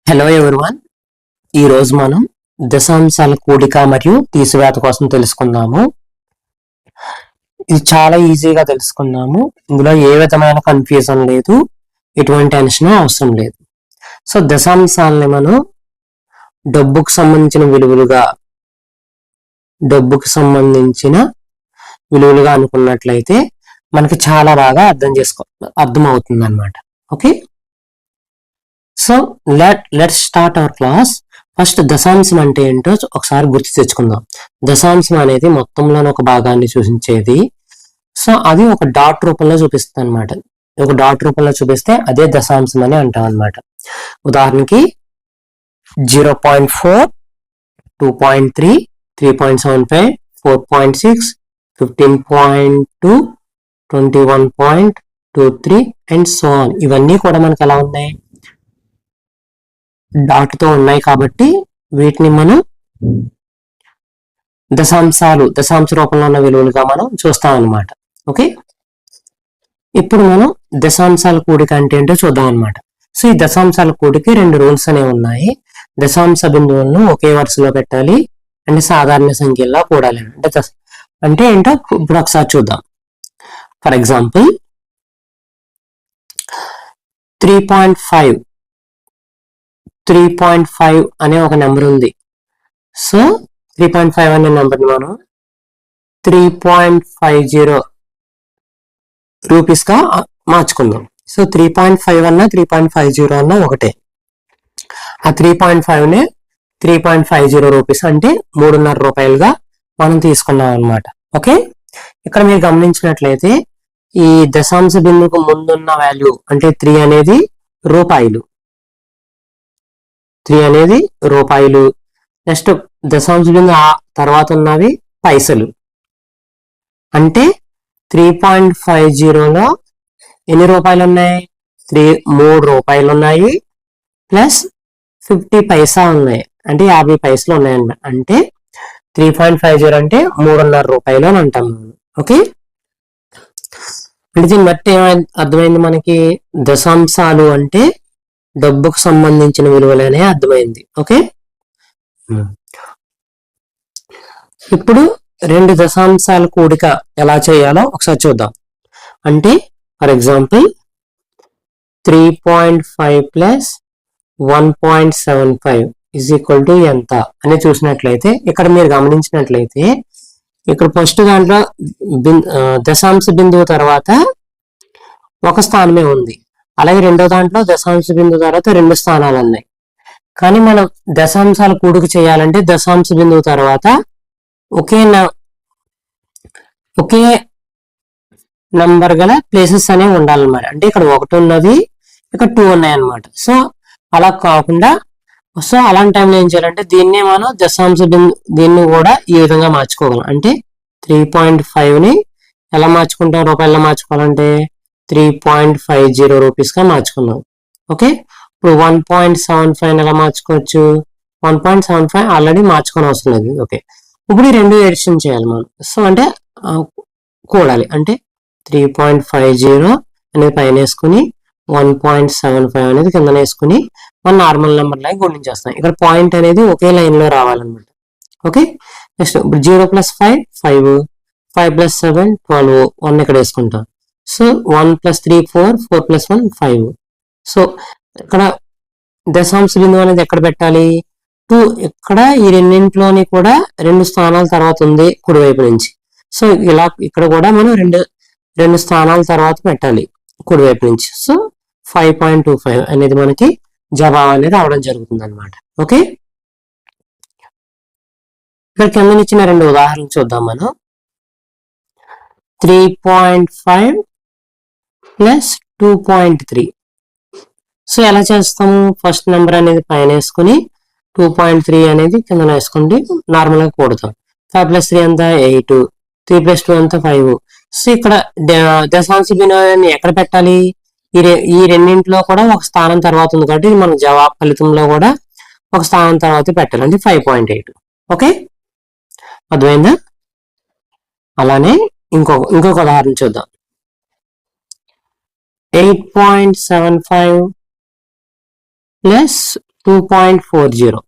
Hello everyone, ఈ రోజు మనం దశాంశాల కూడిక మరియు తీసివేత కోసం తెలుసుకుందాము. ఇది చాలా ఈజీగా తెలుసుకుందాము. ఇందులో ఏ విధమైన కన్ఫ్యూజన్ లేదు, ఎటువంటి టెన్షన్ అవసరం లేదు. సో దశాంశాలని మనం డబ్బుకు సంబంధించిన విలువలుగా అనుకున్నట్లయితే మనకి చాలా బాగా అర్థం అవుతుంది అన్నమాట. Okay, so let's start our class. First దశాంశం అంటే ఏంటో ఒకసారి గుర్తు తెచ్చుకుందాం. దశాంశం అనేది మొత్తంలోని ఒక భాగాన్ని సూచించేది. సో అది ఒక డాట్ రూపంలో చూపిస్తుంది అనమాట. ఒక డాట్ రూపంలో చూపిస్తే అదే దశాంశం అని అంటాం అనమాట. ఉదాహరణకి 0.4, 2.3, 3.75, 4.6, 15.2, 21.23 అండ్ సో ఆన్. ఇవన్నీ కూడా మనకి ఎలా ఉన్నాయి, డాట్ తో ఉన్నాయి కాబట్టి వీటిని మనం దశాంశ రూపంలో ఉన్న విలువలుగా మనం చూస్తాం అన్నమాట. ఓకే, ఇప్పుడు మనం దశాంశాల కూడిక అంటే ఏంటో చూద్దాం అనమాట. సో ఈ దశాంశాల కూడికి 2 రూల్స్ అనేవి ఉన్నాయి. దశాంశ బిందువులను ఒకే వరుసలో పెట్టాలి అంటే సాధారణ సంఖ్యల్లో కూడాలి. అంటే ఏంటో ఇప్పుడు ఒకసారి చూద్దాం. ఫర్ ఎగ్జాంపుల్ 3.5 అనే ఒక నెంబర్ ఉంది. సో 3.5 అనే నెంబర్ని మనం 3.50 రూపీస్ గా మార్చుకుందాం. సో 3.5 అన్నా 3.50 అన్నా ఒకటే. ఆ 3.5 నే 3.50 రూపీస్ అంటే 3.5 రూపాయలుగా మనం తీసుకున్నాం అనమాట. ఓకే, ఇక్కడ మీరు గమనించినట్లయితే ఈ దశాంశ బిందువుకు ముందున్న వాల్యూ అంటే 3 అనేది రూపాయలు. నెక్స్ట్ దశాంశ బిందువు తర్వాత ఉన్నవి పైసలు. అంటే 3.50లో ఎన్ని రూపాయలు ఉన్నాయి, 3 రూపాయలు ఉన్నాయి ప్లస్ 50 పైసా ఉన్నాయి, అంటే 50 పైసలు ఉన్నాయన్నమాట. అంటే 3.50 అంటే 3.5 రూపాయలు అని అంటాం. ఓకే, అంటే దీన్ని బట్టి అర్థమైంది మనకి దశాంశాలు అంటే డబ్బుకు సంబంధించిన విలువలనే అర్థమైంది. ఓకే, ఇప్పుడు 2 దశాంశాల కూడిక ఎలా చేయాలో ఒకసారి చూద్దాం. అంటే for example 3.5 plus 1.75 is equal to ఎంత అని చూసినట్లయితే ఇక్కడ మీరు గమనించినట్లయితే ఇక్కడ ఫస్ట్ దాంట్లో దశాంశ బిందువు తర్వాత ఒక స్థానమే ఉంది. అలాగే రెండో దాంట్లో దశాంశ బిందువు తర్వాత 2 స్థానాలు ఉన్నాయి. కానీ మనం దశాంశాల కూడిక చేయాలంటే దశాంశ బిందువు తర్వాత ఒకే నంబర్ గల ప్లేసెస్ అనేవి ఉండాలన్నమాట. అంటే ఇక్కడ 1 ఉన్నది, ఇక్కడ 2 ఉన్నాయి అన్నమాట. సో అలా కాకుండా అలాంటి టైంలో ఏం చేయాలంటే దీన్నే మనం దీన్ని కూడా ఈ విధంగా మార్చుకోగలం. అంటే 3.5ని ఎలా మార్చుకుంటాం, రూపాయల్లో మార్చుకోవాలంటే 3.50 రూపీస్ గా మార్చుకున్నాం. ఓకే, ఇప్పుడు 1.75 ఎలా మార్చుకోవచ్చు, 1.75 ఆల్రెడీ మార్చుకొని అవసరం లేదు. ఓకే, ఇప్పుడు ఈ 2 ఎడిషన్ చేయాలి మనం. సో అంటే కూడాలి. అంటే 3.50 అనేది పైన వేసుకుని 1.75 అనేది కింద వేసుకుని మనం నార్మల్ నెంబర్ లాగా గుణించేస్తాం. ఇక్కడ పాయింట్ అనేది ఒకే లైన్ లో రావాలన్నమాట. ఓకే, నెక్స్ట్ ఇప్పుడు 0 + 5 5, 5 + 7 12, 1 ఇక్కడ వేసుకుంటాం. సో 1 + 3 4, 4 + 1 5. సో ఇక్కడ దశాంశ బిందువు అనేది ఎక్కడ పెట్టాలి, 2. ఇక్కడ ఈ రెండింటిలోని కూడా 2 స్థానాల తర్వాత ఉంది కుడివైపు నుంచి. సో ఇలా ఇక్కడ కూడా మనం 2 స్థానాల తర్వాత పెట్టాలి కుడివైపు నుంచి. సో 5.25 అనేది మనకి జవాబు అనేది రావడం జరుగుతుంది అనమాట. ఓకే, ఇక్కడ కింద ఇచ్చిన 2 ఉదాహరణలు చూద్దాం మనం. 3.5 ప్లస్ 2.3. సో ఎలా చేస్తాము, ఫస్ట్ నెంబర్ అనేది పైన వేసుకుని 2.3 అనేది కింద వేసుకుంటే నార్మల్ గా కూడతాం. 5 + 3 అంతా 8, 3 + 2 అంతా 5. సో ఇక్కడ దశాంశ బిందువుని ఎక్కడ పెట్టాలి, ఈ రెండింటిలో కూడా ఒక స్థానం తర్వాత ఉంది కాబట్టి మన జవాబు ఫలితంలో కూడా ఒక స్థానం తర్వాత పెట్టాలి. అంటే 5.8. ఓకే, అర్థమైందా? అలానే ఇంకొక ఉదాహరణ చూద్దాం. 8.75 ప్లస్ 2.40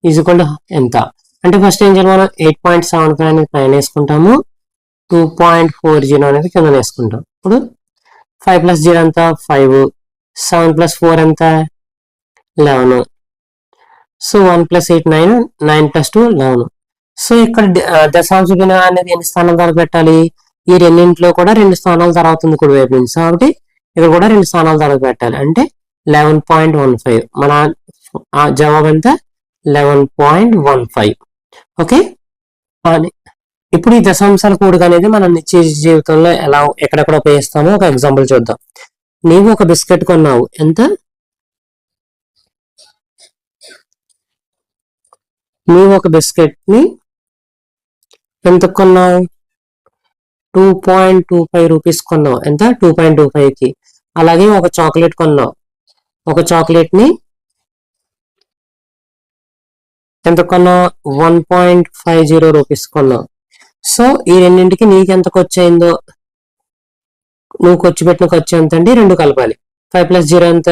ఈజ్ ఈక్వల్ టు ఎంత అంటే ఫస్ట్ ఏం చేయాలి మనం 8.75 అనేది పైన వేసుకుంటాము 2.40 అనేది కింద వేసుకుంటాం. ఇప్పుడు 5 + 0 ఎంత 5 7 + 4 ఎంత 11 సో 1 + 8 9 9 + 2 11 సో ఇక్కడ దశాంశ బిందువు అనేది ఎన్ని స్థానాల తర్వాత పెట్టాలి ఈ రెండింటిలో కూడా 2 స్థానాల తర్వాత ఉంది కుడివైపు నుంచి కాబట్టి ఇక్కడ కూడా 2 స్థానాల తర్వాత పెట్టాలి అంటే 11.15 మన జవాబు ఎంత 11.15 ఓకే. ఇప్పుడు ఈ దశాంశాల కూడిక అనేది మనం నిత్య జీవితంలో ఎలా ఎక్కడెక్కడ ఉపయోగిస్తామో ఒక ఎగ్జాంపుల్ చూద్దాం. నీవు ఒక బిస్కెట్ కొన్నావు ఎంత నీవు ఒక బిస్కెట్ ని ఎంత కొన్నావు 2.25 రూపీస్ కొన్నావు ఎంత 2.25 కి. అలాగే ఒక చాక్లెట్ కొన్నావు ఒక చాక్లెట్ ని ఎంత కొన్నావు 1.50 రూపీస్ కొన్నావు. సో ఈ రెండింటికి నీకు ఎంత ఖర్చు అయిందో నువ్వు ఖర్చు పెట్టిన ఖర్చు ఎంత అండి 2 కలపాలి. 5 + 0 ఎంత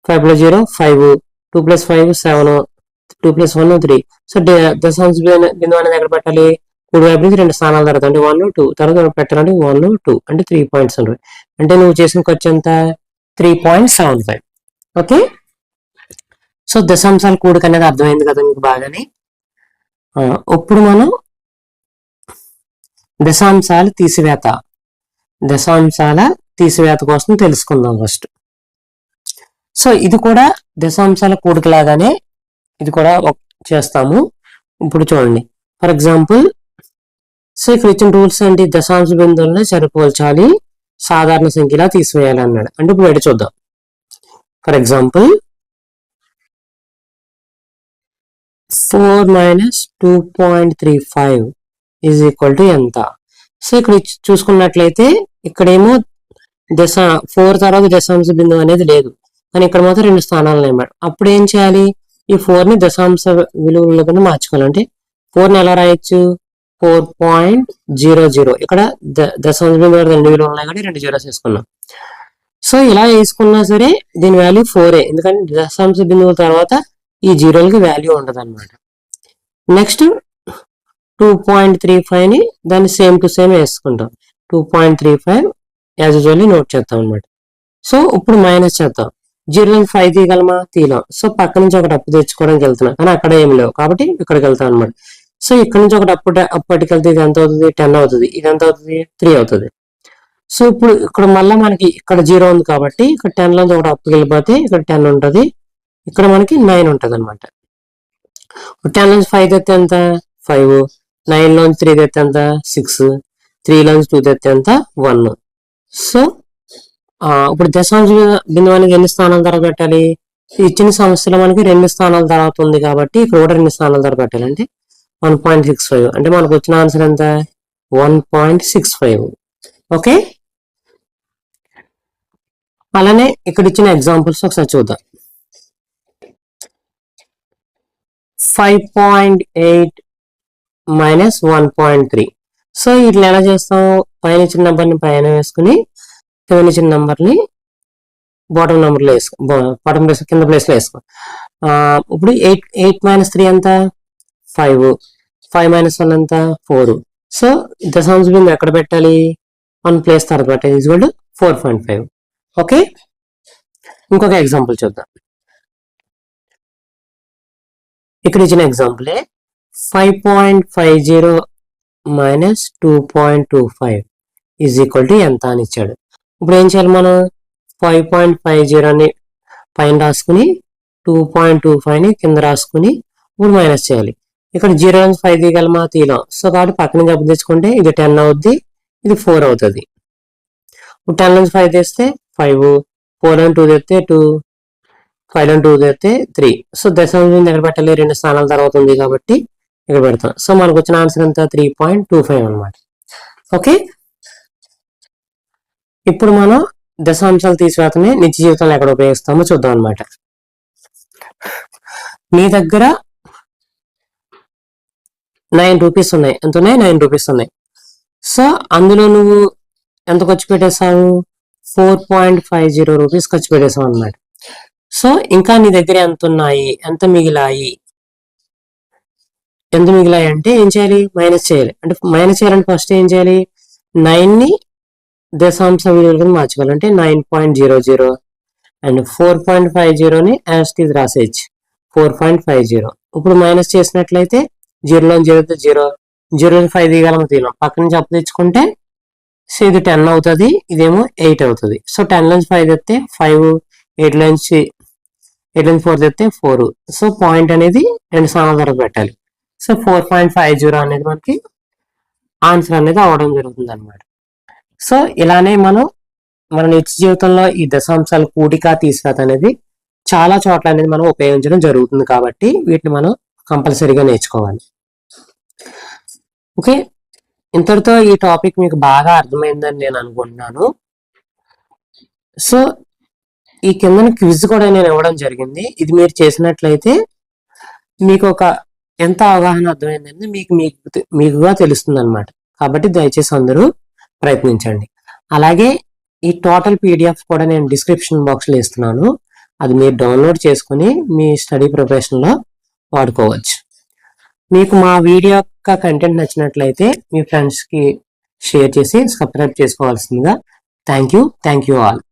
5 + 0 5 2 + 5 7 2 + 1 3 సో దశాంశ బిందువు అనేది ఎక్కడ పెట్టాలి కుడివైపు నుంచి 2 స్థానాల తర్వాత అంటే 1 2 తర్వాత పెట్టాలంటే 1 2 అంటే 3.75 అంటే నువ్వు చేసిన ఖర్చు ఎంత 3.75 ఓకే. సో దశాంశాల కూడిక అనేది అర్థమైంది కదా మీకు బాగానే. ఇప్పుడు మనం దశాంశాల తీసివేత కోసం తెలుసుకుందాం ఫస్ట్. సో ఇది కూడా దశాంశాల కూడిక లాగానే ఇది కూడా చేస్తాము. ఇప్పుడు చూడండి ఫర్ ఎగ్జాంపుల్ సో ఇక్కడ ఇచ్చిన రూల్స్ ఏంటి దశాంశ బిందువులను సరిపోల్చాలి సాధారణ సంఖ్యలా తీసివేయాలి అన్నాడు. అంటే ఇప్పుడు ఎటు చూద్దాం. For example 4 - 2.35 is equal to ఎంత. సో ఇక్కడ చూసుకున్నట్లయితే ఇక్కడేమో 4 తర్వాత దశాంశ బిందువు అనేది లేదు కానీ ఇక్కడ మాత్రం 2 స్థానాలు ఉన్నాయి. అప్పుడు ఏం చేయాలి ఈ 4 ని దశాంశ విలువల కింద మార్చుకోవాలంటే 4 ని ఎలా రాయొచ్చు 4.00 ఇక్కడ దశాంశ బిందువు 2 విలువలు ఉన్నాయి కాబట్టి 2 జీరోస్ వేసుకున్నాం. సో ఇలా వేసుకున్నా సరే దీని వాల్యూ 4 ఎందుకంటే దశాంశ బిందువుల తర్వాత ఈ జీరోలకి వాల్యూ ఉండదు అనమాట. నెక్స్ట్ 2.35 ని దాన్ని సేమ్ టు సేమ్ వేసుకుంటాం 2.35 యాజ్ యూజువల్లీ నోట్ చేస్తాం అనమాట. సో ఇప్పుడు మైనస్ చేద్దాం 0 నుంచి 5 తీయగలమా తీయలేం. సో పక్క నుంచి ఒకటి అప్పు తెచ్చుకోవడానికి వెళ్తున్నా కానీ అక్కడ ఏం లేవు కాబట్టి ఇక్కడికి వెళ్తాం అనమాట. సో ఇక్కడ నుంచి ఒకటి అప్పటికి వెళ్తే ఇది ఎంత అవుతుంది 10 అవుతుంది ఇది ఎంత అవుతుంది 3 అవుతుంది. సో ఇప్పుడు ఇక్కడ మళ్ళీ మనకి ఇక్కడ 0 ఉంది కాబట్టి ఇక్కడ 10 నుంచి ఒకటి అప్పుకి వెళ్ళిపోతే ఇక్కడ 10 ఉంటుంది ఇక్కడ మనకి 9 ఉంటుంది అనమాట. 10 నుంచి 5 తెస్తే ఎంత 5 9 నుంచి 3 తెస్తే ఎంత 6 3 నుంచి 2 తెస్తే ఎంత 1. సో ఇప్పుడు దశాంశ బిందువు అనేది ఎన్ని స్థానాల తర్వాత పెట్టాలి ఇచ్చిన సమస్యలో మనకి 2 స్థానాల తర్వాత ఉంది కాబట్టి ఇక్కడ కూడా 2 స్థానాల తర్వాత పెట్టాలి అంటే 1.65 అంటే మనకు వచ్చిన ఆన్సర్ ఎంత 1.65 ఓకే. అలానే ఇక్కడ ఇచ్చిన ఎగ్జాంపుల్స్ ఒకసారి చూద్దాం. 5.8 - 1.3 సో ఇట్లా ఎలా చేస్తాం పైన ఇచ్చిన నెంబర్ని పైన వేసుకుని కింద ఇచ్చిన నెంబర్ని బాటమ్ నెంబర్లో వేసుకో బాటమ్ ప్లేస్ కింద ప్లేస్లో వేసుకో. ఇప్పుడు 8 - 3 ఎంత 5 5 - 1 ఎంత 4. సో దశాంశ బిందువు ఎక్కడ పెట్టాలి 1 ప్లేస్ తర్వాత పెట్టాలి ఈజ్ ఈక్వల్ టు 4.5 ఓకే. ఇంకొక ఎగ్జాంపుల్ చూద్దాం. ఇక్కడ ఇచ్చిన ఎగ్జాంపులే 5.50 - 2.25 ఈజ్ ఈక్వల్ టు ఎంత అని ఇచ్చాడు. ఇప్పుడు ఏం చేయాలి మనం 5.50 అని పైన రాసుకుని 2.25 ని కింద రాసుకుని ఇప్పుడు మైనస్ చేయాలి. ఇక్కడ 0 నుంచి 5 తీయగలమా తీయలేం. సో కాబట్టి పక్కన జబ్బు తెచ్చుకుంటే ఇది 10 అవుద్ది ఇది 4 అవుతుంది. ఇప్పుడు 10 నుంచి 5 తెస్తే 5 4 నుంచి 2 తెస్తే 2 5 నుంచి 2 తెస్తే 3. సో దశాంశ బిందువు ఎక్కడ పెట్టాలి 2 స్థానాల తర్వాత ఉంది కాబట్టి ఇక్కడ పెడతాం. సో మనకు వచ్చిన ఆన్సర్ ఎంత 3.25 అనమాట ఓకే. ఇప్పుడు మనం దశాంశాలు తీసివేతని నిత్య జీవితంలో ఎక్కడ ఉపయోగిస్తామో చూద్దాం అనమాట. నీ దగ్గర 9 రూపీస్ ఉన్నాయి ఎంత ఉన్నాయి 9 రూపీస్ ఉన్నాయి. సో అందులో నువ్వు ఎంత ఖర్చు పెట్టేసావు 4.50 రూపీస్ ఖర్చు పెట్టేసావు అనమాట. సో ఇంకా నీ దగ్గర ఎంత ఉన్నాయి, ఎంత మిగిలాయి అంటే ఏం చేయాలి, మైనస్ చేయాలి. అంటే మైనస్ చేయాలంటే ఫస్ట్ ఏం చేయాలి, 9ని దశాంశ విలువలకు మార్చుకోవాలి. అంటే 9.00 అండ్ 4.50ని యాస్టీజ్ రాసేయచ్చు 4.50. ఇప్పుడు మైనస్ చేసినట్లయితే 0లో 0 5 దిగాలమో తీయలేం, పక్క నుంచి అప్పు తెచ్చుకుంటే సో ఇది 10 అవుతుంది, ఇదేమో 8 అవుతుంది. సో 10 నుంచి 5 తెస్తే 5, 8 నుంచి 4 తెస్తే 4. సో పాయింట్ అనేది 2 స్థానాల వరకు పెట్టాలి. సో 4.50 అనేది మనకి ఆన్సర్ అనేది అవడం జరుగుతుంది అనమాట. సో ఇలానే మనం మన నిత్య జీవితంలో ఈ దశాంశాల కూడిక తీసిరాత అనేది చాలా చోట్ల అనేది మనం ఉపయోగించడం జరుగుతుంది, కాబట్టి వీటిని మనం కంపల్సరీగా నేర్చుకోవాలి. ఓకే, ఇంతటితో ఈ టాపిక్ మీకు బాగా అర్థమైందని నేను అనుకుంటున్నాను. సో ఈ కింద క్విజ్ కూడా నేను ఇవ్వడం జరిగింది. ఇది మీరు చేసినట్లయితే మీకు ఒక ఎంత అవగాహన అర్థమైందని మీకుగా తెలుస్తుంది అనమాట. కాబట్టి దయచేసి అందరూ ప్రయత్నించండి. అలాగే ఈ టోటల్ పీడిఎఫ్ కూడా నేను డిస్క్రిప్షన్ బాక్స్లో ఇస్తున్నాను, అది మీరు డౌన్లోడ్ చేసుకుని మీ స్టడీ ప్రిపరేషన్లో వాడుకోవచ్చు. మీకు మా వీడియో యొక్క కంటెంట్ నచ్చినట్లయితే మీ ఫ్రెండ్స్కి షేర్ చేసి సబ్స్క్రైబ్ చేసుకోవాల్సిందిగా. Thank you all.